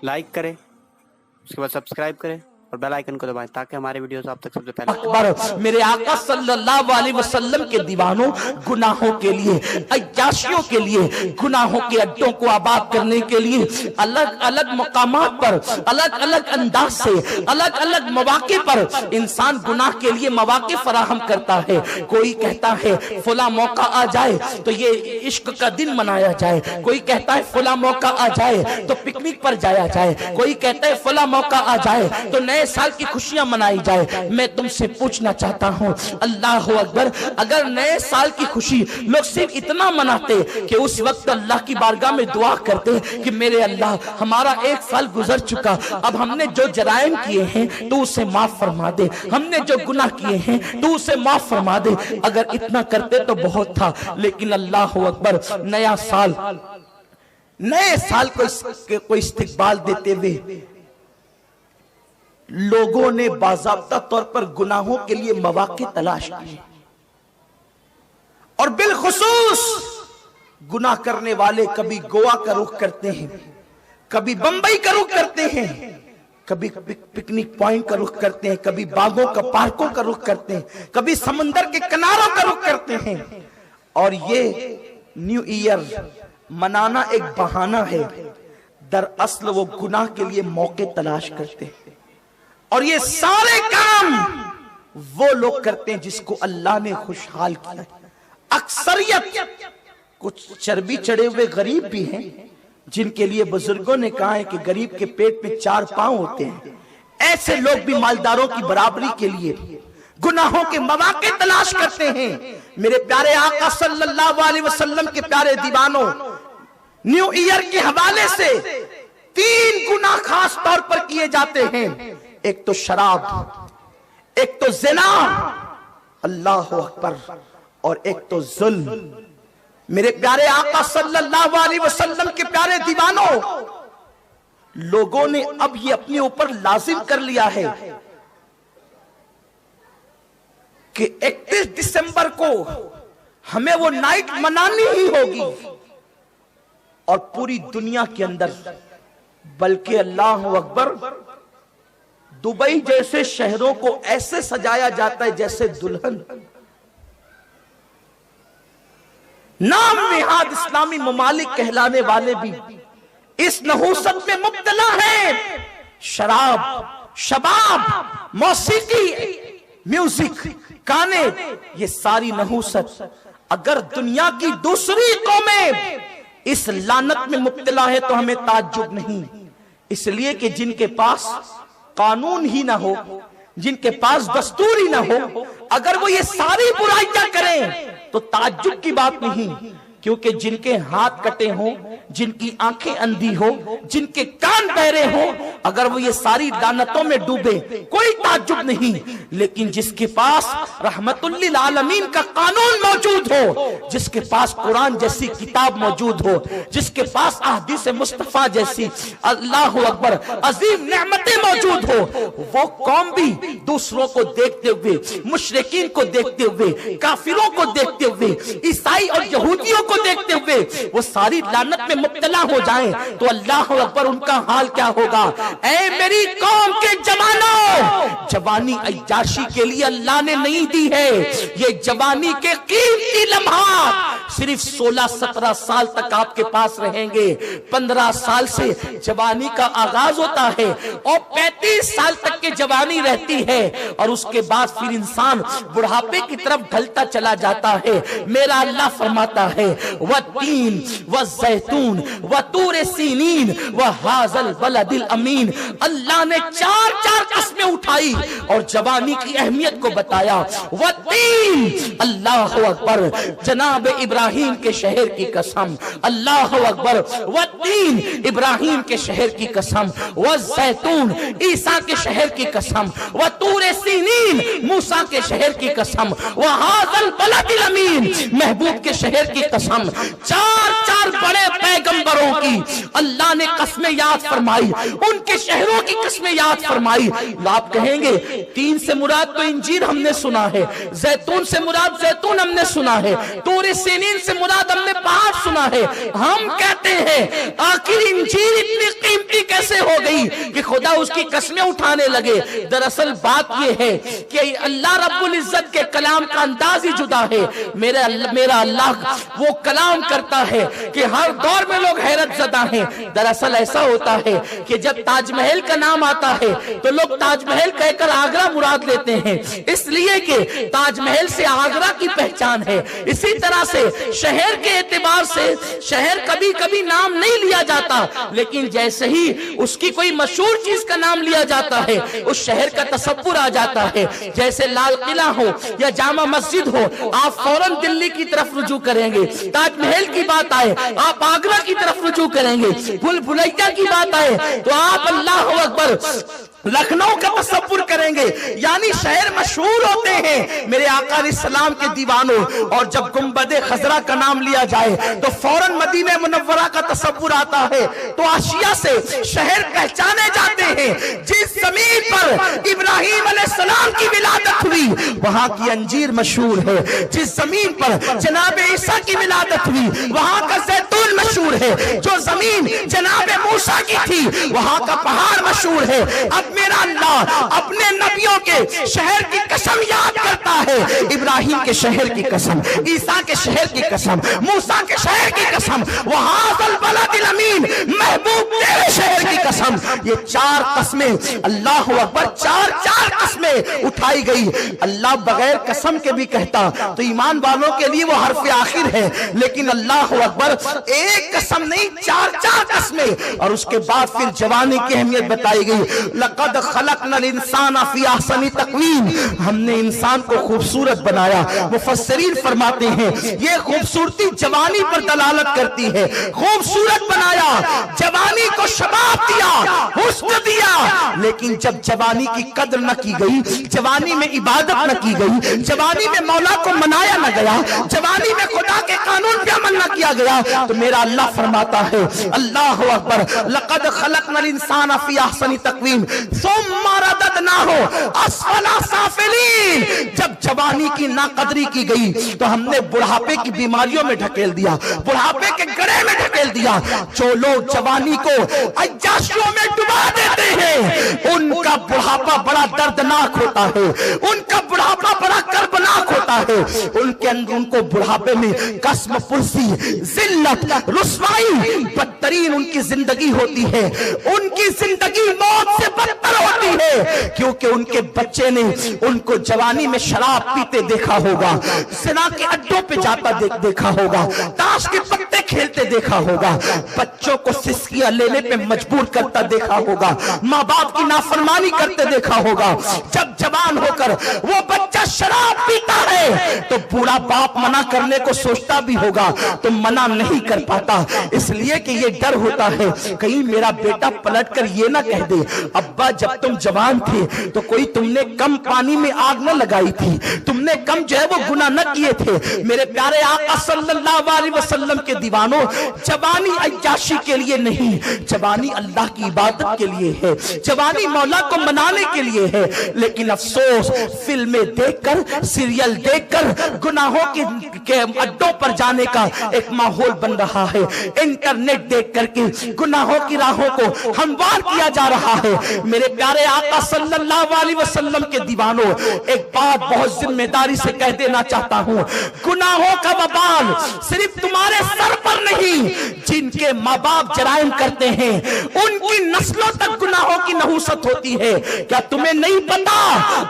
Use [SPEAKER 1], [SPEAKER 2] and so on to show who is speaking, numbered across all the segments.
[SPEAKER 1] Like करें, उसके बाद सब्सक्राइब करें और बेल आइकन को दबाएं ताकि हमारे वीडियोस आप तक सबसे पहले।
[SPEAKER 2] अकबर मेरे आका सल्लल्लाहु अलैहि वसल्लम के दीवानों, गुनाहों के लिए, अय्याशियों के लिए, गुनाहों के अड्डों को आबाद करने के लिए अलग अलग मकामात पर, अलग अलग अंदाज से, अलग अलग मौके पर इंसान गुनाह के लिए मौके फराहम करता है। कोई कहता है फला मौका आ जाए तो ये इश्क का दिन मनाया जाए, कोई कहता है फला मौका आ जाए तो पिकनिक पर जाया जाए, कोई कहता है फला मौका आ जाए तो नए साल की खुशियां मनाई जाए। मैं तुमसे पूछना चाहता हूं, अल्लाह अकबर, अगर नए साल की खुशी लोग सिर्फ इतना मनाते कि उस वक्त अल्लाह की बारगाह में दुआ करते कि मेरे अल्लाह हमारा एक साल गुजर चुका, अब हमने जो जराइम किए हैं तो उसे माफ फरमा दे, हमने जो गुनाह किए हैं तो उसे माफ फरमा दे, अगर इतना करते तो बहुत था। लेकिन अल्लाह अकबर, नया साल, नए साल को इस्तकबाल देते हुए लोगों ने बाज़ाब्ता तौर पर गुनाहों के लिए मौके तलाश किए, और बिलखुसूस गुनाह करने वाले कभी गोवा का रुख करते हैं, कभी बंबई का रुख करते हैं, कभी पिकनिक पॉइंट का रुख करते हैं, कभी बागों का, पार्कों का रुख करते हैं, कभी समंदर के किनारों का रुख करते हैं। और ये न्यू ईयर मनाना एक बहाना है, दरअसल वो गुनाह के लिए मौके तलाश करते हैं। और ये सारे काम वो लोग करते हैं जिसको अल्लाह ने खुशहाल किया। अक्सरियत कुछ चर्बी चढ़े हुए गरीब भी हैं जिनके लिए बुजुर्गों ने कहा है कि गरीब के पेट में 4 पांव होते हैं। ऐसे लोग भी मालदारों की बराबरी के लिए गुनाहों के मौके तलाश करते हैं। मेरे प्यारे आका सल्लल्लाहु अलैहि वसल्लम के प्यारे दीवानों, न्यू ईयर के हवाले से 3 गुनाह खास तौर पर किए जाते हैं। एक तो शराब, एक तो ज़िना, अल्लाह अकबर, और एक तो जुल्म। मेरे प्यारे आका सल्लल्लाहु अलैहि वसल्लम के प्यारे दीवानों, लोगों ने अब ये अपने ऊपर लाजिम कर लिया है कि 31 दिसंबर को हमें वो नाइट मनानी ही होगी। और पूरी दुनिया के अंदर, बल्कि अल्लाह अकबर, दुबई जैसे शहरों को ऐसे सजाया जाता है जैसे दुल्हन। नाम निहाद इस्लामी ममालिक कहलाने वाले भी इस नहूसत में मुब्तला हैं। शराब, शबाब, मौसीकी, म्यूजिक, गाने, ये सारी नहूसत। अगर दुनिया की दूसरी कौमें इस लानत में मुब्तला है तो हमें ताज्जुब नहीं, इसलिए कि जिनके पास कानून ही ना हो, जिनके पास दस्तूर ही ना हो, अगर वो ये सारी बुराइयां करें तो ताज्जुब की बात नहीं। क्योंकि जिनके हाथ कटे हों, जिनकी आंखें अंधी हो, जिनके कान बहरे हों, अगर वो ये सारी लानतों में डूबे कोई ताज्जुब नहीं। लेकिन जिसके पास रहमतुल लिल आलमीन का कानून मौजूद हो, जिसके पास कुरान जैसी किताब मौजूद हो, जिसके पास अहदीस मुस्तफा जैसी, अल्लाह अकबर, अजीम नेमतें मौजूद हो, वो कौम भी दूसरों को देखते हुए, मुशरिकीन को देखते हुए, काफिरों को देखते हुए, ईसाई और यहूदियों को देखते हुए वो सारी लानत में मुब्तला हो जाएं तो अल्लाह अकबर, उनका हाल क्या होगा। ऐ मेरी कौम के जवानों, जवानी अय्याशी के लिए अल्लाह ने नहीं दी है। ये जवानी के कीमती लम्हा सिर्फ 16-17 साल तक आपके पास रहेंगे। 15 साल से जवानी का आगाज होता है और 35 साल तक की जवानी रहती है, और उसके बाद फिर इंसान बुढ़ापे की तरफ ढलता चला जाता है। मेरा अल्लाह फरमाता है, वत्तीन वज़ैतून वतूर सीनीन वहाज़ल बलदिल अमीन। अल्लाह ने 4 कसमें उठाई और जवानी की अहमियत को बताया। वत्तीन, अल्लाह अकबर, जनाब इब्राहिम के शहर की कसम, अल्लाह अकबर, वत्तीन, इब्राहिम के शहर की कसम, वज़ैतून, ईसा के शहर की कसम, वतूर सीनीन, मूसा के शहर की कसम, वहाज़ल बलदिल अमीन, महबूब के शहर की कसम। 4 बड़े पैगंबरों की अल्लाह ने कस्में याद फरमाई, उनके शहरों की कस्में याद फरमाई। आप कहेंगे 3 से मुराद तो इंजीर हमने सुना है, जैतून से मुराद जैतून हमने सुना है, तूर सीनीन से मुराद हमने पहाड़ सुना है। हम कहते हैं आखिर इंजीर इतनी कीमती कैसे कैसे हो गई कि खुदा उसकी कसमें उठाने लगे? दरअसल बात ये है कि अल्लाह रब्बुल इज्जत के कलाम का अंदाज ही जुदा है। मेरा अल्लाह वो कलाम करता है कि हर दौर में लोग हैरत ज़दा हैं। दरअसल ऐसा होता है कि जब ताजमहल का नाम आता है तो लोग ताजमहल कहकर आगरा मुराद लेते हैं, इसलिए कि ताजमहल से आगरा की पहचान है। इसी तरह से शहर के एतबार से शहर कभी कभी नाम नहीं लिया जाता, लेकिन जैसे ही उसकी कोई मशहूर चीज का नाम लिया जाता है उस शहर का तसव्वुर आ जाता है। जैसे लाल किला हो या जामा मस्जिद हो, आप फौरन दिल्ली की तरफ रुजू करेंगे। ताजमहल की बात आए आप आगरा की तरफ रुजू करेंगे। भूल भुलैया की बात आए तो आप अल्लाह अकबर लखनऊ का तसव्वुर करेंगे। यानी शहर मशहूर होते हैं मेरे आका अलैहिस्सलाम के दीवानों। और जब गुंबदे खजरा का नाम लिया जाए तो फौरन मदीने मुनव्वरा का तसव्वुर आता है। तो आशिया से शहर पहचाने जाते हैं। जिस जमीन पर इब्राहिम अलैहिस्सलाम की विलादत हुई वहां की अंजीर मशहूर है। जिस जमीन पर जनाब ईसा की विलादत हुई वहां का जैतून मशहूर है। जो जमीन जनाब मूसा की थी वहां का पहाड़ मशहूर है। अब मेरा अल्लाह अपने नबियों के शहर की कसम याद करता है। इब्राहिम के शहर की कसम, ईसा के शहर की कसम, मूसा के शहर की कसम, वहाज़ल बलदिल अमीन महबूब तेरे शहर की कसम। ये चार कस्में अल्लाह अकबर चार कस्में उठाई गई। अल्लाह बगैर कसम के भी कहता तो ईमान वालों के लिए वो हर्फ आखिर है, लेकिन अल्लाह अकबर एक कसम नहीं चार कस्में। और उसके बाद फिर जवानी की अहमियत बताई गई। लक़द खलक़नल इंसाना फी अहसनी तक़वीम, हमने इंसान को खूबसूरत बनाया। मुफस्सिरीन फरमाते हैं ये खूबसूरती जवानी पर दलालत करती है। खूबसूरत बनाया, जवानी को शबाब दिया, हुस्न दिया, लेकिन जब जवानी की कद्र न की गई, जवानी में इबादत न की गई, जवानी में मौला को मनाया न गया, जवानी में खुदा के कानून पे अमल न किया गया, तो मेरा अल्लाह फरमाता है अल्लाह अकबर लक़द खलक़नल इंसाना फी अहसनी तक़वीम सुम्मा रददनाहु अस्फला साफिलीन। जब जवानी की नाकदरी की गई तो हमने बुढ़ापे की बीमारियों में ढकेल दिया, बुढ़ापे के गड्ढे में ढकेल दिया। जो लोग जवानी को अय्याशियों में डुबा देते हैं उनका बुढ़ापा बड़ा दर्दनाक होता है, उनका बुढ़ापा बड़ा कर्बनाक होता है। उनके अंदर उनको बुढ़ापे में कस्म पुरसी, जिल्लत, रुसवाई बदतरीन उनकी जिंदगी होती है। उनकी जिंदगी मौत से बदतर होती है, क्योंकि उनके बच्चे ने उनको जवानी में शराब पीते देखा होगा, सिना के अड्डों पे जाता देखा होगा, ताश के पत्ते खेलते देखा होगा, बच्चों को सिस्कियां लेने पे मजबूर करता देखा होगा, माँ बाप की नाफरमानी करते देखा होगा। जब जवान होकर वो बच्चा शराब पीता है तो बूढ़ा बाप मना करने को सोचता भी होगा तो मना नहीं कर पाता, इसलिए कि ये डर होता है कहीं मेरा बेटा पलट कर ये ना कह दे अब्बा जब तुम जवान थे तो कोई तुमने कम पानी में आग न लगाई थी, तुमने कम जो है वो गुनाह न किए थे। मेरे प्यारे आका सल्लल्लाहु अलैहि वसल्लम के दीवानों, जवानी अय्याशी के लिए नहीं, जवानी अल्लाह की इबादत के लिए है, जवानी मौला को मनाने के लिए है। लेकिन अफसोस फिल्में देखकर, सीरियल देखकर गुनाहों के अड्डों पर जाने का एक माहौल बन रहा है। इंटरनेट देख करके गुनाहों की राहों को हमवार किया जा रहा है। मेरे प्यारे आका सल्लल्लाहु अलैहि वसल्लम के दीवानों, एक बात बहुत जिम्मेदारी से कह देना चाहता हूँ, गुनाहों का वबाल सिर्फ तुम्हारे सर पर नहीं, जिनके माँ बाप जराइम करते हैं उनकी नस्लों तक गुनाहों की नहुसत होती है। क्या तुम्हें नहीं पता?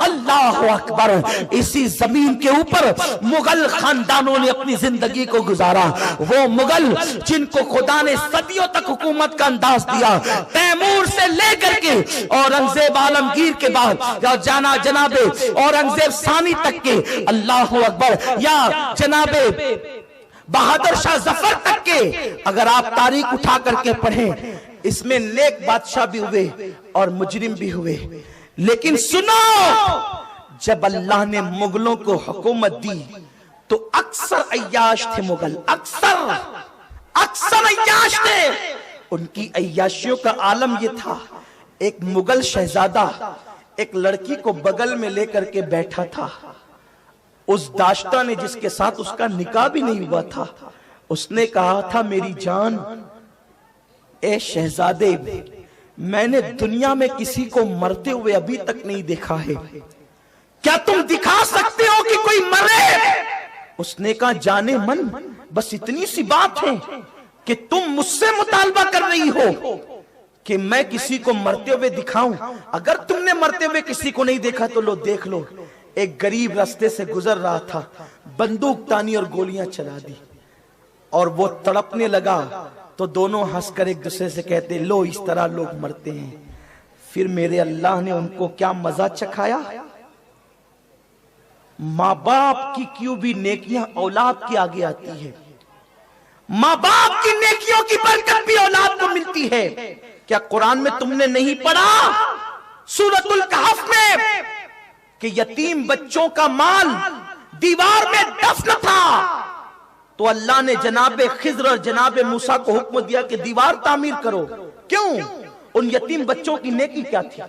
[SPEAKER 2] अल्लाह अकबर, इसी जमीन के ऊपर मुगल खानदानों ने अपनी जिंदगी को गुजारा। वो मुगल जिनको खुदा ने सदियों तक हुकूमत का अंदाज दिया, तैमूर से लेकर के औरंगजेब आलमगीर के बाद या जनाबे औरंगजेब सानी तक के, अल्लाह अकबर, या जनाबे बहादुर शाह जफर तक के, अगर आप तारीख उठा करके पढ़ें इसमें नेक बादशाह भी हुए और मुजरिम भी हुए। लेकिन सुनो, जब अल्लाह ने मुगलों को हुकूमत दी तो अक्सर अय्याश थे मुगल, अक्सर अय्याश थे। उनकी अय्याशियों का आलम यह था, एक मुगल शहजादा एक लड़की को बगल में लेकर के बैठा था। उस दाश्ता ने जिसके साथ उसका निकाह भी नहीं हुआ था, उसने कहा था मेरी जान, ए शहजादे میں نے دنیا میں کسی کو مرتے ہوئے ابھی تک نہیں دیکھا ہے، کیا تم دکھا سکتے ہو کہ کوئی مرے؟ اس نے کہا جانے من بس اتنی سی بات ہے کہ تم مجھ سے مطالبہ کر رہی ہو کہ میں کسی کو مرتے ہوئے دکھاؤں؟ اگر تم نے مرتے ہوئے کسی کو نہیں دیکھا تو لو دیکھ لو، ایک غریب راستے سے گزر رہا تھا، بندوق تانی اور گولیاں چلا دی، اور وہ تڑپنے لگا تو دونوں ہنس کر ایک دوسرے سے کہتے لو اس طرح لوگ مرتے ہیں۔ پھر میرے اللہ نے ان کو کیا مزہ چکھایا؟ ماں باپ کی کیوں بھی نیکیاں اولاد کے آگے آتی ہے، ماں باپ کی نیکیوں کی برکت بھی اولاد کو ملتی ہے۔ کیا قرآن میں تم نے نہیں پڑھا سورۃ الکہف میں کہ یتیم بچوں کا مال دیوار میں دفن تھا، تو اللہ نے جناب خضر اور جناب موسیٰ کو حکم دیا کہ دیوار تعمیر کرو۔ کیوں؟ ان یتیم بچوں کی نیکی کیا تھی؟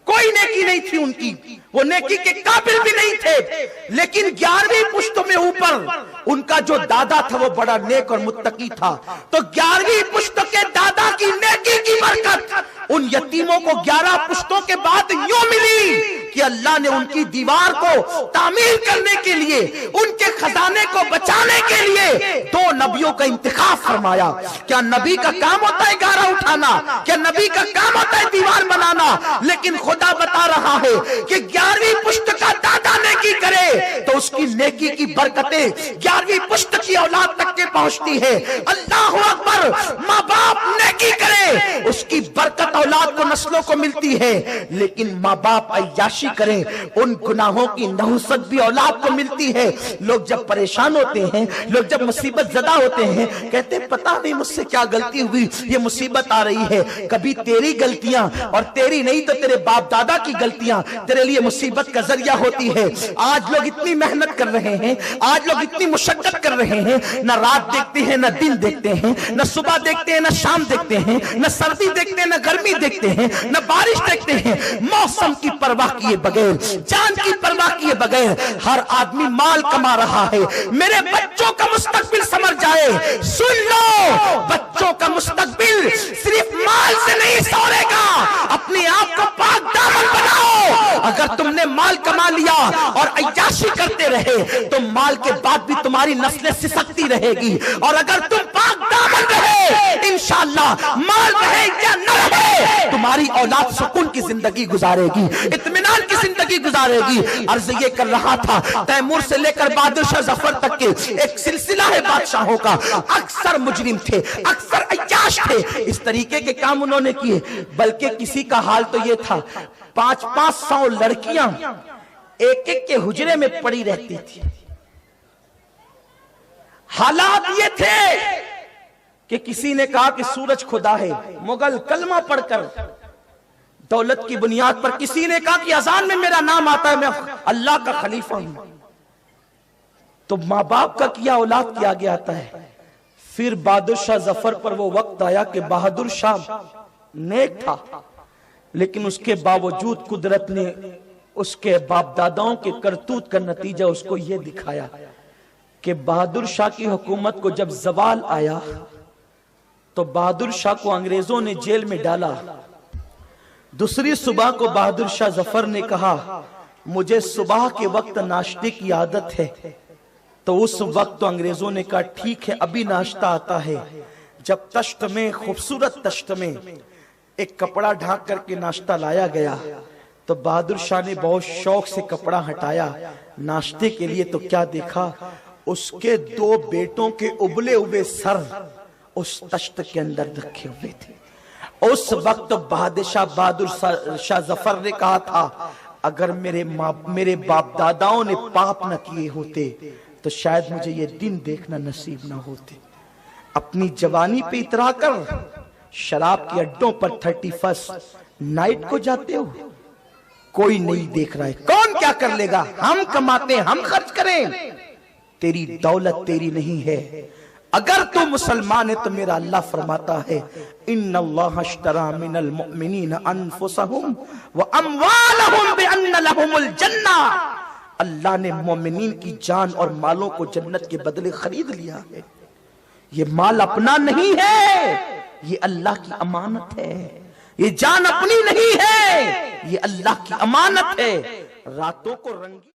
[SPEAKER 2] کوئی نیکی نہیں تھی ان کی، وہ نیکی کے قابل بھی نہیں تھے، لیکن 11ویں پشتوں میں اوپر ان کا جو دادا تھا وہ بڑا نیک اور متقی تھا، تو 11ویں پشتوں کے دادا کی نیکی کی برکت ان یتیموں کو 11 پشتوں کے بعد یوں ملی کہ اللہ نے ان کی دیوار کو تعمیر کرنے کے لیے، ان کے خزانے کو بچانے کے لیے 2 نبیوں کا انتخاب فرمایا۔ کیا نبی کا کام ہوتا ہے گارا اٹھانا؟ کیا نبی کا کام ہوتا ہے دیوار بنانا؟ لیکن خدا بتا رہا ہے کہ 11ویں پشت کا دادا نیکی کرے تو اس کی نیکی کی برکتیں 11ویں پشت کی اولاد تک کے پہنچتی ہے۔ اللہ اکبر! ماں باپ نیکی کرے اس کی برکت اولاد کو نسلوں کو ملتی ہے، لیکن ماں باپ عیاشی کریں ان گناہوں کی نحوست بھی اولاد کو ملتی ہے۔ لوگ جب پریشان ہوتے ہیں، لوگ جب مصیبت زدہ ہوتے ہیں، کہتے ہیں پتہ نہیں مجھ سے کیا غلطی ہوئی یہ مصیبت آ رہی ہے۔ کبھی تیری غلطیاں اور تیری نہیں تو تیرے باپ دادا کی غلطیاں تیرے لیے مصیبت کا ذریعہ ہوتی ہے۔ آج لوگ اتنی محنت کر رہے ہیں، آج لوگ اتنی مشقت کر رہے ہیں، نہ رات دیکھتے ہیں نہ دن دیکھتے ہیں، نہ صبح دیکھتے ہیں نہ شام دیکھتے ہیں، نہ سردی دیکھتے ہیں نہ گرمی دیکھتے ہیں، نہ بارش دیکھتے ہیں، موسم کی پرواہ کیے بغیر، جان کی پرواہ کیے بغیر ہر آدمی مال کما رہا ہے۔ میرے بچوں کا مستقبل سمر جائے، سن لو، بچوں کا مستقبل صرف مال سے نہیں سورے گا۔ اپنے آپ کو پاک دامن بناؤ۔ اگر تم نے مال کما لیا اور عیاشی کرتے رہے تو مال کے بعد بھی تمہاری نسلیں سسکتی رہے گی، اور اگر تم پاک دامن رہے انشاءاللہ مال رہے یا نہ رہے تمہاری اولاد سکون کی زندگی گزارے گی، اطمینان کی زندگی گزارے گی۔ عرض یہ کر رہا تھا تیمور سے لے کر بہادر شاہ ظفر تک کے ایک سلسلہ ہے بادشاہوں کا، اکثر مجرم تھے، اکثر عیاش تھے، اس طریقے کے کام انہوں نے کیے۔ بلکہ کسی کا حال تو یہ تھا 500 لڑکیاں ایک ایک کے حجرے میں پڑی رہتی تھی۔ حالات یہ تھے کہ کسی نے کہا کہ سورج خدا ہے، مغل کلمہ پڑھ کر دولت کی بنیاد پر کسی نے کہا کہ اذان میں میرا نام آتا ہے میں اللہ کا خلیفہ ہوں، تو ماں باپ کا کیا اولاد کے آگے آتا ہے۔ پھر بہادر شاہ ظفر پر وہ وقت آیا کہ بہادر شاہ نیک تھا، لیکن اس کے باوجود قدرت نے اس کے باپ داداؤں کے کرتوت کا نتیجہ اس کو یہ دکھایا کہ بہادر شاہ کی حکومت کو جب زوال آیا تو بہادر شاہ کو انگریزوں نے جیل میں ڈالا۔ دوسری صبح کو بہادر شاہ ظفر نے کہا مجھے صبح کے وقت ناشتے کی عادت ہے، تو اس وقت تو انگریزوں نے کہا ٹھیک ہے ابھی ناشتہ آتا ہے۔ جب تشت میں خوبصورت تشت میں ایک کپڑا ڈھانک کر کے ناشتہ لایا گیا تو بہادر شاہ نے بہت شوق سے کپڑا ہٹایا ناشتے کے لیے، تو کیا دیکھا اس کے 2 بیٹوں کے ابلے ہوئے سر اس تشت کے اندر رکھے ہوئے تھے۔ اس وقت بہادر شاہ ظفر نے کہا تھا اگر میرے باپ داداؤں نے پاپ نہ کیے ہوتے تو شاید مجھے یہ دن دیکھنا نصیب نہ ہوتے۔ اپنی جوانی پہ اترا کر شراب کے اڈوں پر 31 نائٹ کو جاتے ہو، کوئی نہیں دیکھ رہا ہے، کون کیا کر لے گا، ہم کماتے ہیں ہم خرچ کریں، تیری دولت تیری نہیں ہے۔ اگر تو مسلمان ہے تو میرا اللہ فرماتا ہے ان اللہ اشترى من المؤمنین انفسهم واموالهم بان لهم الجنہ، اللہ نے مومنین کی جان اور مالوں کو جنت کے بدلے خرید لیا ہے۔ یہ مال اپنا نہیں ہے، یہ اللہ کی امانت ہے۔ یہ جان اپنی نہیں ہے، یہ اللہ کی امانت ہے۔ راتوں کو رنگی